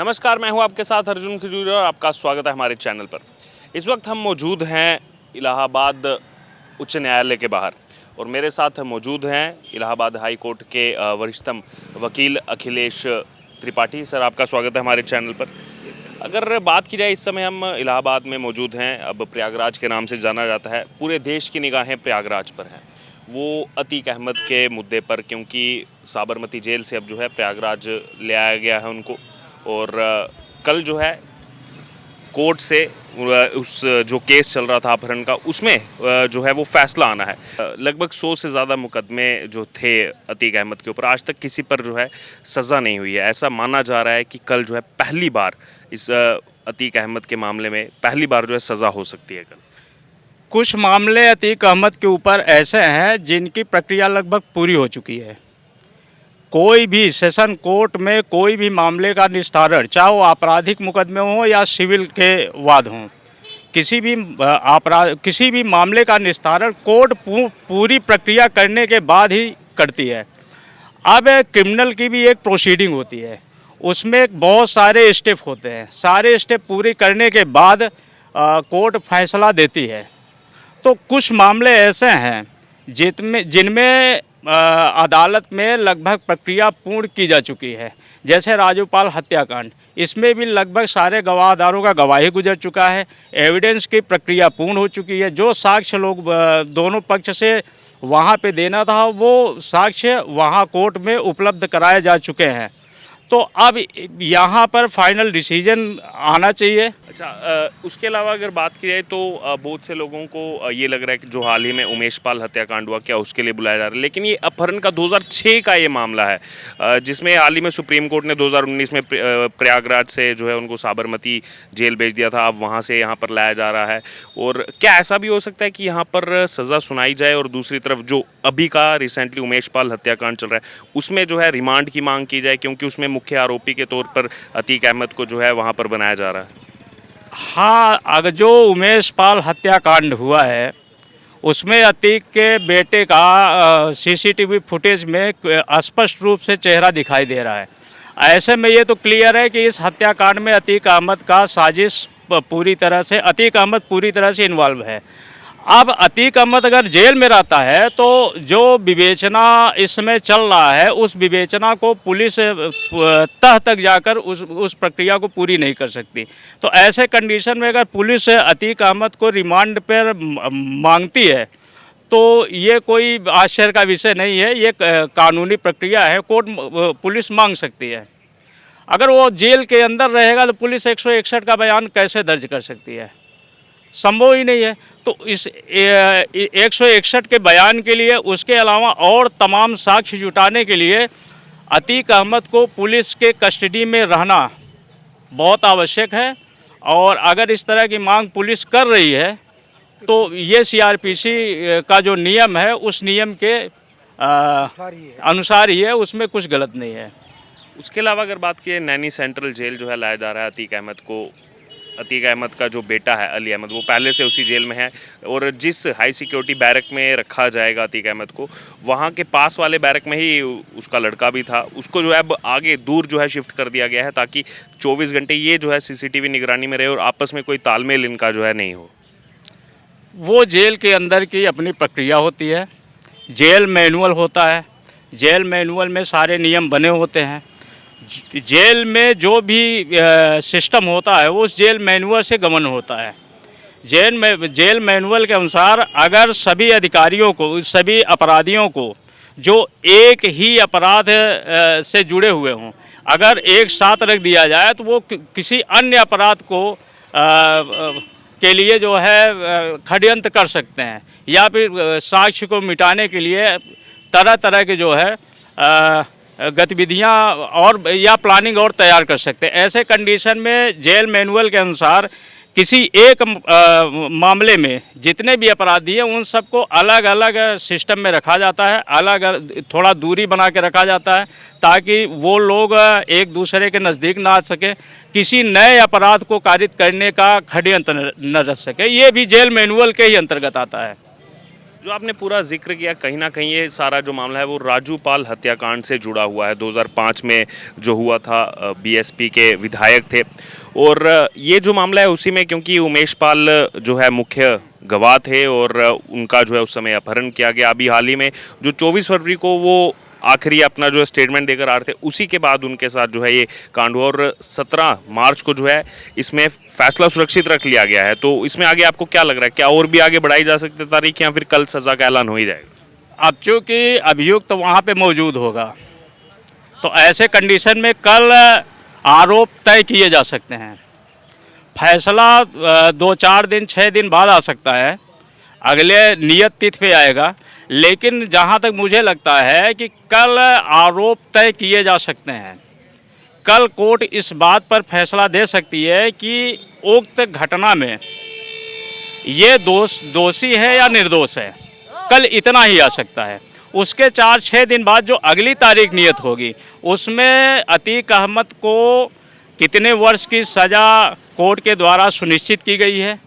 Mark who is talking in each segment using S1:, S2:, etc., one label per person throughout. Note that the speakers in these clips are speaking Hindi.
S1: नमस्कार, मैं हूं आपके साथ अर्जुन खजूरिया और आपका स्वागत है हमारे चैनल पर। इस वक्त हम मौजूद हैं इलाहाबाद उच्च न्यायालय के बाहर और मेरे साथ मौजूद हैं इलाहाबाद हाई कोर्ट के वरिष्ठतम वकील अखिलेश त्रिपाठी। सर, आपका स्वागत है हमारे चैनल पर। अगर बात की जाए, इस समय हम इलाहाबाद में मौजूद हैं। अब प्रयागराज के नाम से जाना जाता है, पूरे देश की निगाहें प्रयागराज पर हैं। वो अतीक अहमद के मुद्दे पर, क्योंकि साबरमती जेल से अब जो है प्रयागराज ले आया गया है उनको, और कल जो है कोर्ट से उस जो केस चल रहा था अपहरण का, उसमें जो है वो फैसला आना है। लगभग 100 से ज़्यादा मुकदमे जो थे अतीक अहमद के ऊपर, आज तक किसी पर जो है सज़ा नहीं हुई है। ऐसा माना जा रहा है कि कल जो है पहली बार इस अतीक अहमद के मामले में पहली बार जो है सज़ा हो सकती है कल।
S2: कुछ मामले अतीक अहमद के ऊपर ऐसे हैं जिनकी प्रक्रिया लगभग पूरी हो चुकी है। कोई भी सेशन कोर्ट में कोई भी मामले का निस्तारण, चाहे वो आपराधिक मुकदमे हों या सिविल के वाद हों, किसी भी मामले का निस्तारण कोर्ट पूरी प्रक्रिया करने के बाद ही करती है। अब क्रिमिनल की भी एक प्रोसीडिंग होती है, उसमें बहुत सारे स्टेप होते हैं। सारे स्टेप पूरी करने के बाद कोर्ट फैसला देती है। तो कुछ मामले ऐसे हैं जिनमें अदालत में लगभग प्रक्रिया पूर्ण की जा चुकी है। जैसे राजूपाल हत्याकांड, इसमें भी लगभग सारे गवाहदारों का गवाही गुजर चुका है। एविडेंस की प्रक्रिया पूर्ण हो चुकी है। जो साक्ष्य लोग दोनों पक्ष से वहाँ पे देना था, वो साक्ष्य वहाँ कोर्ट में उपलब्ध कराए जा चुके हैं। तो अब यहाँ पर फाइनल डिसीजन आना चाहिए।
S1: अच्छा, उसके अलावा अगर बात की जाए तो बहुत से लोगों को ये लग रहा है कि जो हाल ही में उमेश पाल हत्याकांड हुआ, क्या उसके लिए बुलाया जा रहा है? लेकिन ये अपहरण का 2006 का ये मामला है, जिसमें हाल ही में सुप्रीम कोर्ट ने 2019 में प्रयागराज से जो है उनको साबरमती जेल भेज दिया था। अब वहाँ से यहाँ पर लाया जा रहा है। और क्या ऐसा भी हो सकता है कि यहाँ पर सज़ा सुनाई जाए और दूसरी तरफ जो अभी का रिसेंटली उमेश पाल हत्याकांड चल रहा है, उसमें जो है रिमांड की मांग की जाए, क्योंकि उसमें मुख्य आरोपी के तौर पर अतीक अहमद को जो है वहाँ पर बनाया जा रहा है?
S2: हाँ, अगर जो उमेश पाल हत्याकांड हुआ है उसमें अतीक के बेटे का सीसीटीवी फुटेज में स्पष्ट रूप से चेहरा दिखाई दे रहा है। ऐसे में ये तो क्लियर है कि इस हत्याकांड में अतीक अहमद का साजिश अतीक अहमद पूरी तरह से इन्वॉल्व है। अब अतीक अहमद अगर जेल में रहता है तो जो विवेचना इसमें चल रहा है, उस विवेचना को पुलिस तह तक जाकर उस प्रक्रिया को पूरी नहीं कर सकती। तो ऐसे कंडीशन में अगर पुलिस अतीक अहमद को रिमांड पर मांगती है तो ये कोई आश्चर्य का विषय नहीं है। ये कानूनी प्रक्रिया है, पुलिस मांग सकती है। अगर वो जेल के अंदर रहेगा तो पुलिस 161 का बयान कैसे दर्ज कर सकती है? संभव ही नहीं है। तो इस 161 के बयान के लिए, उसके अलावा और तमाम साक्ष्य जुटाने के लिए अतीक अहमद को पुलिस के कस्टडी में रहना बहुत आवश्यक है। और अगर इस तरह की मांग पुलिस कर रही है तो ये सीआरपीसी का जो नियम है उस नियम के अनुसार ही है, उसमें कुछ गलत नहीं है।
S1: उसके अलावा अगर बात की, नैनी सेंट्रल जेल जो है लाया जा रहा है अतीक अहमद को। अतीक अहमद का जो बेटा है अली अहमद, वो पहले से उसी जेल में है, और जिस हाई सिक्योरिटी बैरक में रखा जाएगा अतीक अहमद को, वहाँ के पास वाले बैरक में ही उसका लड़का भी था। उसको जो है अब आगे दूर जो है शिफ्ट कर दिया गया है, ताकि 24 घंटे ये जो है सीसीटीवी निगरानी में रहे और आपस में कोई तालमेल इनका जो है नहीं हो।
S2: वो जेल के अंदर की अपनी प्रक्रिया होती है। जेल मैनुअल होता है, जेल मैनुअल में सारे नियम बने होते हैं। जेल में जो भी सिस्टम होता है वो उस जेल मैनुअल से गवर्न होता है। जेल मैनुअल के अनुसार अगर सभी अधिकारियों को, सभी अपराधियों को जो एक ही अपराध से जुड़े हुए हों, अगर एक साथ रख दिया जाए तो वो किसी अन्य अपराध को के लिए जो है षड्यंत्र कर सकते हैं, या फिर साक्ष्य को मिटाने के लिए तरह तरह के जो है गतिविधियां और या प्लानिंग और तैयार कर सकते हैं। ऐसे कंडीशन में जेल मैनुअल के अनुसार किसी एक मामले में जितने भी अपराधी हैं उन सबको अलग अलग सिस्टम में रखा जाता है, अलग थोड़ा दूरी बना के रखा जाता है, ताकि वो लोग एक दूसरे के नज़दीक ना आ सके, किसी नए अपराध को कारित करने का षड्यंत्र न रच सके। ये भी जेल मैनुअल के ही अंतर्गत आता है।
S1: जो आपने पूरा जिक्र किया, कहीं ना कहीं ये सारा जो मामला है वो राजू पाल हत्याकांड से जुड़ा हुआ है। 2005 में जो हुआ था, बीएसपी के विधायक थे और ये जो मामला है उसी में, क्योंकि उमेश पाल जो है मुख्य गवाह थे और उनका जो है उस समय अपहरण किया गया। अभी हाल ही में जो 24 फरवरी को वो आखिरी अपना जो है स्टेटमेंट देकर आ रहे थे, उसी के बाद उनके साथ जो है ये कांड हुआ और 17 मार्च को जो है इसमें फैसला सुरक्षित रख लिया गया है। तो इसमें आगे आपको क्या लग रहा है, क्या और भी आगे बढ़ाई जा सकती है तारीख, या फिर कल सजा का ऐलान हो ही जाएगा?
S2: अब चूँकि अभियुक्त तो वहाँ पे मौजूद होगा, तो ऐसे कंडीशन में कल आरोप तय किए जा सकते हैं। फैसला 2-4 दिन 6 दिन बाद आ सकता है, अगले नियत तिथि पे आएगा। लेकिन जहाँ तक मुझे लगता है कि कल आरोप तय किए जा सकते हैं। कल कोर्ट इस बात पर फैसला दे सकती है कि उक्त घटना में ये दोषी है या निर्दोष है। कल इतना ही आ सकता है। उसके 4-6 दिन बाद जो अगली तारीख नियत होगी, उसमें अतीक अहमद को कितने वर्ष की सज़ा कोर्ट के द्वारा सुनिश्चित की गई है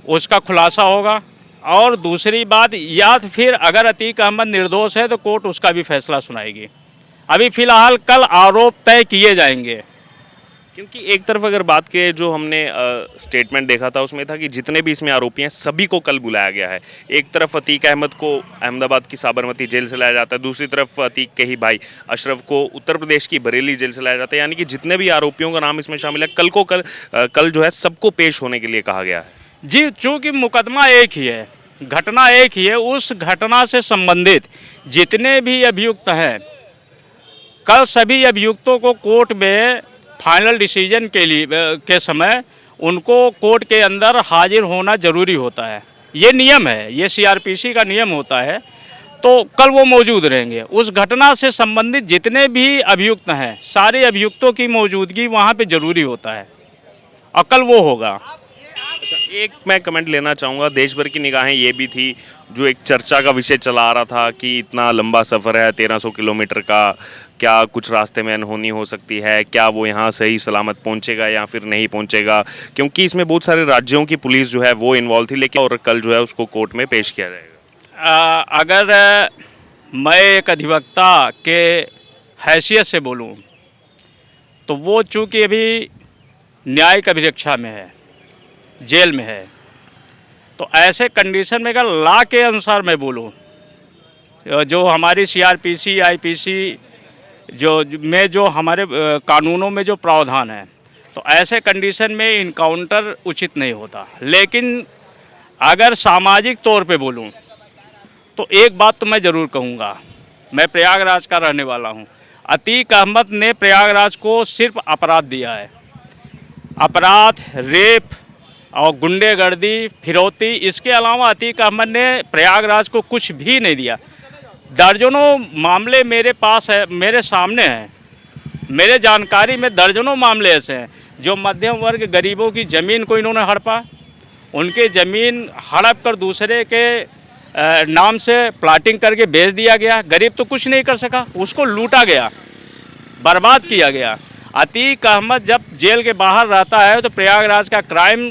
S2: उसका खुलासा होगा। और दूसरी बात, या फिर अगर अतीक अहमद निर्दोष है तो कोर्ट उसका भी फैसला सुनाएगी। अभी फ़िलहाल कल आरोप तय किए जाएंगे।
S1: क्योंकि एक तरफ अगर बात करें, जो हमने स्टेटमेंट देखा था उसमें था कि जितने भी इसमें आरोपी हैं सभी को कल बुलाया गया है। एक तरफ अतीक अहमद को अहमदाबाद की साबरमती जेल से लाया जाता है, दूसरी तरफ अतीक के ही भाई अशरफ को उत्तर प्रदेश की बरेली जेल से लाया जाता है। यानी कि जितने भी आरोपियों का नाम इसमें शामिल है, कल जो है सबको पेश होने के लिए कहा गया है।
S2: जी, चूँकि मुकदमा एक ही है, घटना एक ही है, उस घटना से संबंधित जितने भी अभियुक्त हैं, कल सभी अभियुक्तों को कोर्ट में फाइनल डिसीजन के समय उनको कोर्ट के अंदर हाजिर होना जरूरी होता है। ये नियम है, ये सीआरपीसी का नियम होता है। तो कल वो मौजूद रहेंगे। उस घटना से संबंधित जितने भी अभियुक्त हैं, सारे अभियुक्तों की मौजूदगी वहाँ पे ज़रूरी होता है और कल वो होगा।
S1: एक मैं कमेंट लेना चाहूँगा, देश भर की निगाहें ये भी थी, जो एक चर्चा का विषय चला आ रहा था कि इतना लंबा सफ़र है 1300 किलोमीटर का, क्या कुछ रास्ते में अनहोनी हो सकती है, क्या वो यहाँ सही सलामत पहुँचेगा या फिर नहीं पहुँचेगा, क्योंकि इसमें बहुत सारे राज्यों की पुलिस जो है वो इन्वॉल्व थी। लेकिन और कल जो है उसको कोर्ट में पेश किया जाएगा।
S2: अगर मैं एक अधिवक्ता के हैसियत से बोलूँ तो वो चूँकि अभी न्यायिक अभिरक्षा में है, जेल में है, तो ऐसे कंडीशन में अगर लॉ के अनुसार मैं बोलूँ, जो हमारी सीआरपीसी आईपीसी जो हमारे कानूनों में जो प्रावधान है, तो ऐसे कंडीशन में इनकाउंटर उचित नहीं होता। लेकिन अगर सामाजिक तौर पे बोलूँ तो एक बात तो मैं ज़रूर कहूँगा, मैं प्रयागराज का रहने वाला हूँ। अतीक अहमद ने प्रयागराज को सिर्फ अपराध दिया है, अपराध, रेप और गुंडेगर्दी, फिरौती। इसके अलावा अतीक अहमद ने प्रयागराज को कुछ भी नहीं दिया। दर्जनों मामले मेरे पास है, मेरे सामने हैं, मेरे जानकारी में दर्जनों मामले ऐसे हैं जो मध्यम वर्ग गरीबों की ज़मीन को इन्होंने हड़पा, उनके ज़मीन हड़प कर दूसरे के नाम से प्लाटिंग करके बेच दिया गया। गरीब तो कुछ नहीं कर सका, उसको लूटा गया, बर्बाद किया गया। अतीक अहमद जब जेल के बाहर रहता है तो प्रयागराज का क्राइम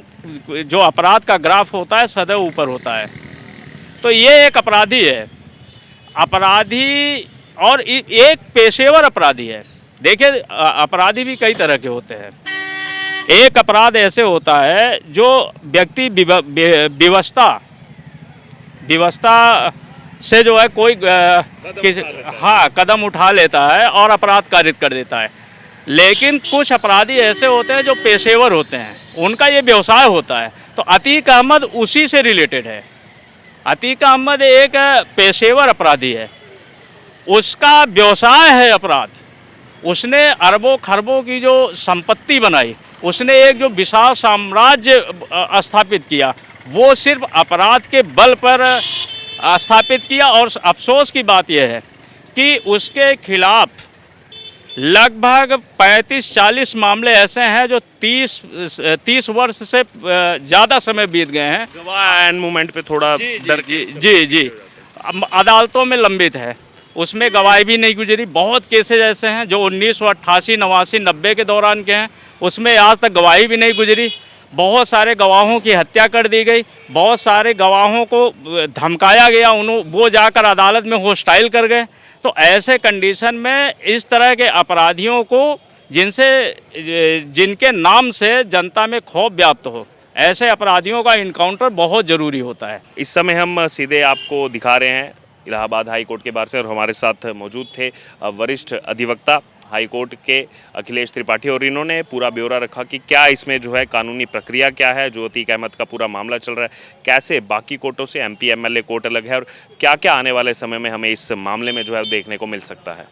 S2: जो अपराध का ग्राफ होता है सदैव ऊपर होता है। तो ये एक अपराधी है, अपराधी और एक पेशेवर अपराधी है। देखिए, अपराधी भी कई तरह के होते हैं। एक अपराध ऐसे होता है जो व्यक्ति विवशता से जो है कोई कदम उठा लेता है और अपराध कारित कर देता है। लेकिन कुछ अपराधी ऐसे होते हैं जो पेशेवर होते हैं, उनका ये व्यवसाय होता है। तो अतीक अहमद उसी से रिलेटेड है। अतीक अहमद एक पेशेवर अपराधी है, उसका व्यवसाय है अपराध। उसने अरबों खरबों की जो संपत्ति बनाई, उसने एक जो विशाल साम्राज्य स्थापित किया, वो सिर्फ अपराध के बल पर स्थापित किया। और अफसोस की बात यह है कि उसके खिलाफ लगभग 35-40 मामले ऐसे हैं जो 30 वर्ष से ज़्यादा समय बीत गए हैं।
S1: गवाह एंड मूवमेंट पे थोड़ा डर
S2: जी अदालतों में लंबित है, उसमें गवाही भी नहीं गुजरी। बहुत केसेज ऐसे हैं जो 1988, 89, 90 के दौरान के हैं, उसमें आज तक गवाही भी नहीं गुजरी। बहुत सारे गवाहों की हत्या कर दी गई, बहुत सारे गवाहों को धमकाया गया, वो जाकर अदालत में होस्टाइल कर गए। तो ऐसे कंडीशन में इस तरह के अपराधियों को जिनके नाम से जनता में खौफ व्याप्त हो, ऐसे अपराधियों का इनकाउंटर बहुत ज़रूरी होता है।
S1: इस समय हम सीधे आपको दिखा रहे हैं इलाहाबाद हाई कोर्ट के बाहर से, और हमारे साथ मौजूद थे वरिष्ठ अधिवक्ता हाई कोर्ट के अखिलेश त्रिपाठी, और इन्होंने पूरा ब्यौरा रखा कि क्या इसमें जो है कानूनी प्रक्रिया क्या है, जो अतीक अहमद का पूरा मामला चल रहा है, कैसे बाकी कोर्टों से MP MLA कोर्ट अलग है, और क्या क्या आने वाले समय में हमें इस मामले में जो है देखने को मिल सकता है।